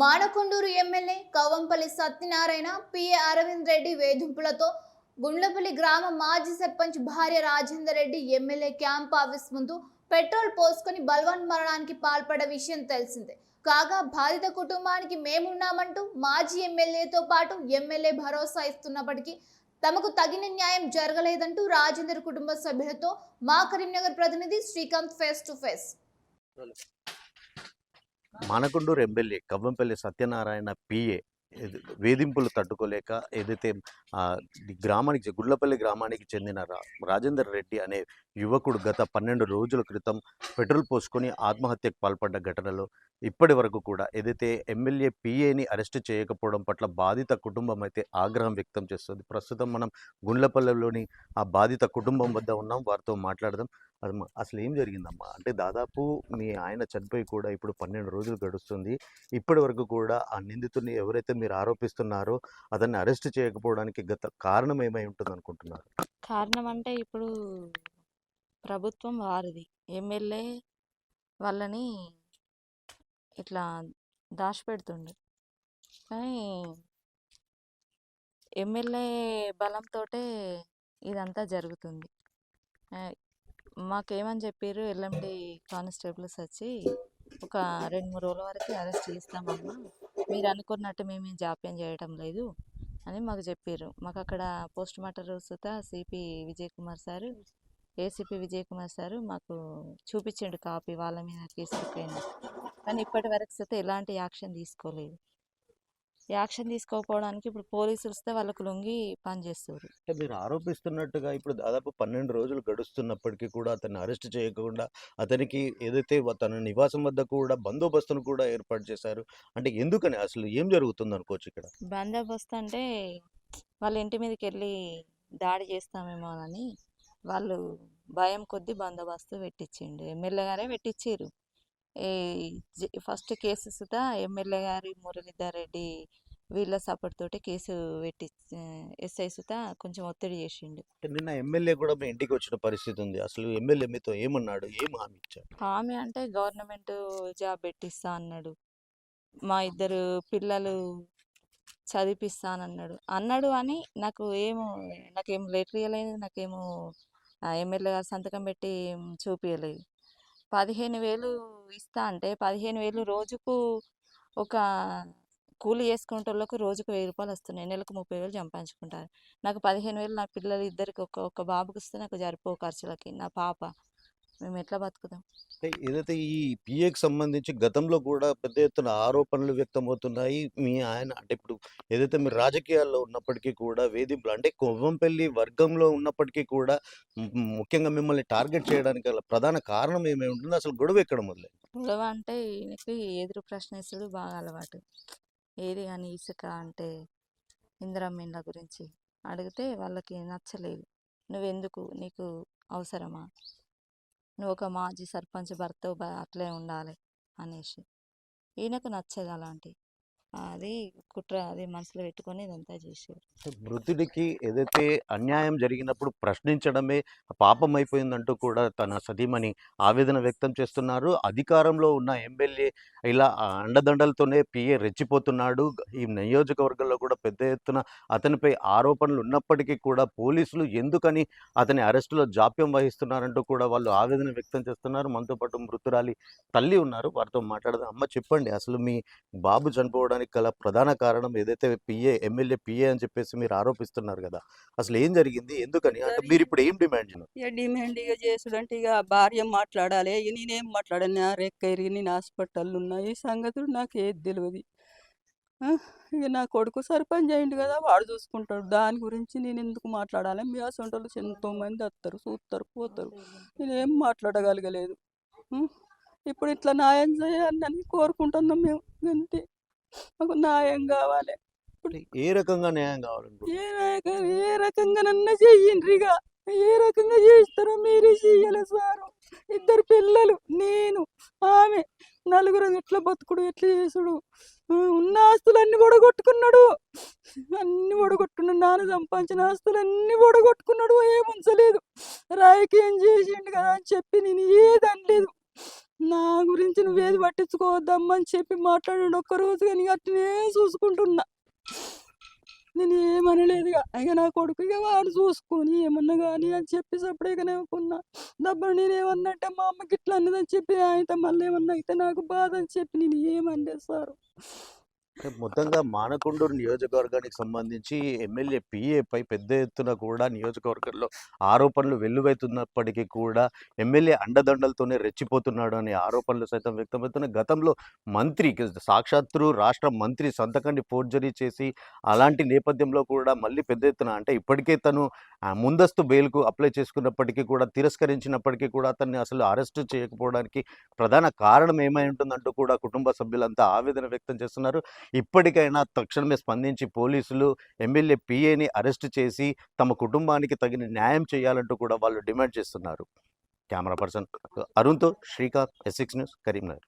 Manakondur MLA Kavvampalli Satyanarayana PA Arvind Reddy వేధింపులతో Gundlapalli గ్రామ మాజీ సర్పంచ్ భార్య Rajender Reddy MLA camp office ముందు పెట్రోల్ పోసుకొని బల్వన్ మరణానికి పాల్పడ్డ విషయం తెలిసిందే. కాగా బాధిత కుటుంబానికి మేమున్నామంటూ మాజీ ఎమ్మెల్యేతో పాటు ఎమ్మెల్యే భరోసా ఇస్తున్నప్పటికీ తమకు తగిన న్యాయం జరగలేదంటూ రాజేందర్ కుటుంబ సభ్యులతో మా కరీంనగర్ ప్రతినిధి Srikanth face to face. Manakondur MLA Kavvampalli Satyanarayana PA వేధింపులు తట్టుకోలేక ఏదైతే గ్రామానికి గుళ్ళపల్లి గ్రామానికి చెందిన రాజేందర్ రెడ్డి అనే యువకుడు గత 12 రోజుల క్రితం పెట్రోల్ పోసుకొని ఆత్మహత్యకు పాల్పడ్డ ఘటనలో ఇప్పటి వరకు కూడా ఏదైతే ఎమ్మెల్యే పిఏని అరెస్ట్ చేయకపోవడం పట్ల బాధిత కుటుంబం అయితే ఆగ్రహం వ్యక్తం చేస్తుంది. ప్రస్తుతం మనం గుండ్లపల్లిలోని ఆ బాధిత కుటుంబం వద్ద ఉన్నాం, వారితో మాట్లాడదాం. అసలు ఏం జరిగిందమ్మా? అంటే దాదాపు మీ ఆయన చనిపోయి కూడా ఇప్పుడు 12 రోజులు గడుస్తుంది. ఇప్పటి వరకు కూడా ఆ నిందితుడిని ఎవరైతే మీరు ఆరోపిస్తున్నారో అతన్ని అరెస్ట్ చేయకపోవడానికి గత కారణం ఏమై ఉంటుంది అనుకుంటున్నారు? కారణం అంటే ఇప్పుడు ప్రభుత్వం వారిది, ఎమ్మెల్యే వాళ్ళని ఇట్లా దాచిపెడుతుండే. కానీ ఎమ్మెల్యే బలంతో ఇదంతా జరుగుతుంది. మాకేమని చెప్పారు, ఎల్ఎండి కానిస్టేబుల్స్ వచ్చి ఒక 2-3 రోజుల వరకు అరెస్ట్ చేస్తామమ్మా, మీరు అనుకున్నట్టు మేము జాప్యం చేయటం లేదు అని మాకు చెప్పారు. మాకు అక్కడ పోస్ట్ మార్టం సుత CP Vijay Kumar sir, ACP Vijay Kumar sir మాకు చూపించిండు కాపీ వాళ్ళ మీద కేసు అయినా. కానీ ఇప్పటి వరకు సుత ఎలాంటి యాక్షన్ తీసుకోలేదు. యాక్షన్ తీసుకోకపోవడానికి ఇప్పుడు పోలీసులు వస్తే వాళ్ళకు లొంగి పనిచేస్తారు. అంటే మీరు ఆరోపిస్తున్నట్టుగా ఇప్పుడు దాదాపు 12 రోజులు గడుస్తున్నప్పటికీ కూడా అతన్ని అరెస్ట్ చేయకుండా అతనికి ఏదైతే తన నివాసం వద్ద కూడా బందోబస్తును కూడా ఏర్పాటు చేశారు. అంటే ఎందుకని, అసలు ఏం జరుగుతుంది అనుకోవచ్చు ఇక్కడ? బందోబస్తు అంటే వాళ్ళ ఇంటి మీదకి వెళ్ళి దాడి చేస్తామేమోనని వాళ్ళు భయం కొద్దీ బందోబస్తు పెట్టించిండు. ఎమ్మెల్యే గారే పెట్టించారు. ఈ ఫస్ట్ కేసు సుతా ఎమ్మెల్యే గారి మురళీధర్ రెడ్డి వీళ్ళ సపోర్ట్ తోటి కేసు పెట్టి ఎస్ఐ సుతా కొంచెం ఒత్తిడి చేసిండు. నిన్న ఎమ్మెల్యే కూడా మీ ఇంటికి వచ్చిన పరిస్థితి ఉంది. అసలు ఎమ్మెల్యే మీతో ఏమన్నాడు, ఏం హామీ ఇచ్చాడు? హామీ అంటే గవర్నమెంట్ జాబ్ పెట్టిస్తా అన్నాడు, మా 2 పిల్లలు చదివిపిస్తానన్నాడు అని నాకేం లెటర్ ఇవ్వలేదు, నాకేమో ఎమ్మెల్యే గారు సంతకం పెట్టి చూపించలేదు. 15,000 ఇస్తా అంటే 15,000 రోజుకు ఒక కూలి చేసుకునేటోళ్ళకు రోజుకు 1,000 రూపాయలు వస్తున్నాయి. నెలకు 30,000 సంపాదించుకుంటారు. నాకు 15,000 నా పిల్లలు ఇద్దరికి ఒక బాబుకి ఇస్తే నాకు సరిపోవు ఖర్చులకి. నా పాప, మేము ఎట్లా బతుకుతాం? ఏదైతే ఈ పిఏకి సంబంధించి గతంలో కూడా పెద్ద ఎత్తున ఆరోపణలు వ్యక్తమవుతున్నాయి. మీ ఆయన అంటే ఇప్పుడు ఏదైతే మీరు రాజకీయాల్లో ఉన్నప్పటికీ కూడా వేధింపులు అంటే కొవ్వంపల్లి వర్గంలో ఉన్నప్పటికీ కూడా ముఖ్యంగా మిమ్మల్ని టార్గెట్ చేయడానికి గల ప్రధాన కారణం ఏమై ఉంటుంది? అసలు గొడవ ఎక్కడ మొదలైంది? గొడవ అంటే ఈయనకి ఎదురు ప్రశ్నిస్తుడు బాగా అలవాటు. ఏది కానీ ఇసుక అంటే ఇందిరమ్మ ఇండ్ల గురించి అడిగితే వాళ్ళకి నచ్చలేదు. నువ్వెందుకు, నీకు అవసరమా, నువ్వు ఒక మాజీ సర్పంచ్ భర్త అట్లే ఉండాలి అనేసి. ఈయనకు నచ్చదు అలాంటి, అది కుట్ర, అది మనసులో పెట్టుకొని ఇదంతా చేశారు. మృతుడికి ఏదైతే అన్యాయం జరిగినప్పుడు ప్రశ్నించడమే పాపం అయిపోయిందంటూ కూడా తన సతీమణి ఆవేదన వ్యక్తం చేస్తున్నారు. అధికారంలో ఉన్న ఎమ్మెల్యే ఇలా అండదండలతోనే పిఏ రెచ్చిపోతున్నాడు. ఈ నియోజకవర్గంలో కూడా పెద్ద ఎత్తున అతనిపై ఆరోపణలు ఉన్నప్పటికీ కూడా పోలీసులు ఎందుకని అతని అరెస్టులో జాప్యం వహిస్తున్నారంటూ కూడా వాళ్ళు ఆవేదన వ్యక్తం చేస్తున్నారు. మనతో పాటు మృతురాలి తల్లి ఉన్నారు, వారితో మాట్లాడదాం. అమ్మ చెప్పండి, అసలు మీ బాబు చనిపోవడానికి గల ప్రధాన కారణం ఏదైతే ఎమ్మెల్యే పిఏ అని చెప్పేసి మీరు ఆరోపిస్తున్నారు కదా, అసలు ఏం జరిగింది, ఎందుకని, అంటే మీరు ఇప్పుడు ఏం డిమాండ్ చేస్తున్నారు? డిమాండ్ ఇక చేసుడంటే ఇక భార్య మాట్లాడాలి, ఇక నేనేం మాట్లాడాను? నా రెక్క ఇరిగి నేను హాస్పిటల్ ఉన్నాయి, ఈ సంగతులు నాకు ఏది తెలియదు. ఇక నా కొడుకు సర్పంచ్ అయింది కదా, వాడు చూసుకుంటాడు, దాని గురించి నేను ఎందుకు మాట్లాడాలి? మీ అసంటోళ్ళు ఎంతోమంది వస్తారు, చూస్తారు, పోతారు, నేనేం మాట్లాడగలగలేదు. ఇప్పుడు ఇట్లా న్యాయం చేయాలని కోరుకుంటున్నాం మేము, అంతే. మాకు న్యాయం కావాలి. ఏ రకంగా న్యాయం కావాలంటే ఏ రకంగా నన్ను చెయ్యండి, ఇక ఏ రకంగా చేస్తారో మీరే చెయ్యాలి సారు. 2 పిల్లలు, నేను, ఆమె, 4 ఎట్లా బతుకుడు, ఎట్లా చేసుడు? ఉన్న ఆస్తులన్నీ ఒడగొట్టుకున్నాడు, అన్ని ఒడగొట్టుకున్నాడు. నాన్న సంపాదించిన ఆస్తులన్నీ ఒడగొట్టుకున్నాడు, ఏముంచలేదు. రాజకీయం చేసిండు కదా అని చెప్పి నేను ఏదనలేదు. నా గురించి నువ్వేది పట్టించుకోవద్దమ్మా అని చెప్పి మాట్లాడాడు ఒక్కరోజు, కానీ అట్లనే చూసుకుంటున్నా. నేను ఏమనలేదు ఇక నా కొడుకు ఇక వాడు చూసుకొని ఏమన్నా కానీ అని చెప్పేసి అప్పుడే అనుకున్నా. దబ్బా నేనేమన్నట్టే మా అమ్మకి ఇట్లా అన్నదని చెప్పి ఆయన మళ్ళీ ఏమన్నా అయితే నాకు బాధ అని చెప్పి నేను ఏమనలేదు సార్. మొత్తంగా మానకొండూరు నియోజకవర్గానికి సంబంధించి ఎమ్మెల్యే పిఏపై పెద్ద ఎత్తున కూడా నియోజకవర్గంలో ఆరోపణలు వెల్లువెత్తున్నప్పటికీ కూడా ఎమ్మెల్యే అండదండలతోనే రెచ్చిపోతున్నాడు అనే ఆరోపణలు సైతం వ్యక్తమవుతున్నాయి. గతంలో మంత్రి సాక్షాత్తు రాష్ట్ర మంత్రి సంతకాన్ని ఫోర్జరీ చేసి అలాంటి నేపథ్యంలో కూడా మళ్ళీ పెద్ద ఎత్తున అంటే ఇప్పటికే తను ముందస్తు బెయిల్కు అప్లై చేసుకున్నప్పటికీ కూడా తిరస్కరించినప్పటికీ కూడా అతన్ని అసలు అరెస్ట్ చేయకపోవడానికి ప్రధాన కారణం ఏమై ఉంటుందంటూ కూడా కుటుంబ సభ్యులంతా ఆవేదన వ్యక్తం చేస్తున్నారు. ఇప్పటికైనా తక్షణమే స్పందించి పోలీసులు ఎమ్మెల్యే పిఏని అరెస్ట్ చేసి తమ కుటుంబానికి తగిన న్యాయం చేయాలంటూ కూడా వాళ్ళు డిమాండ్ చేస్తున్నారు. కెమెరా పర్సన్ అరుణ్తో శ్రీకాంత్, S6 న్యూస్, కరీంనగర్.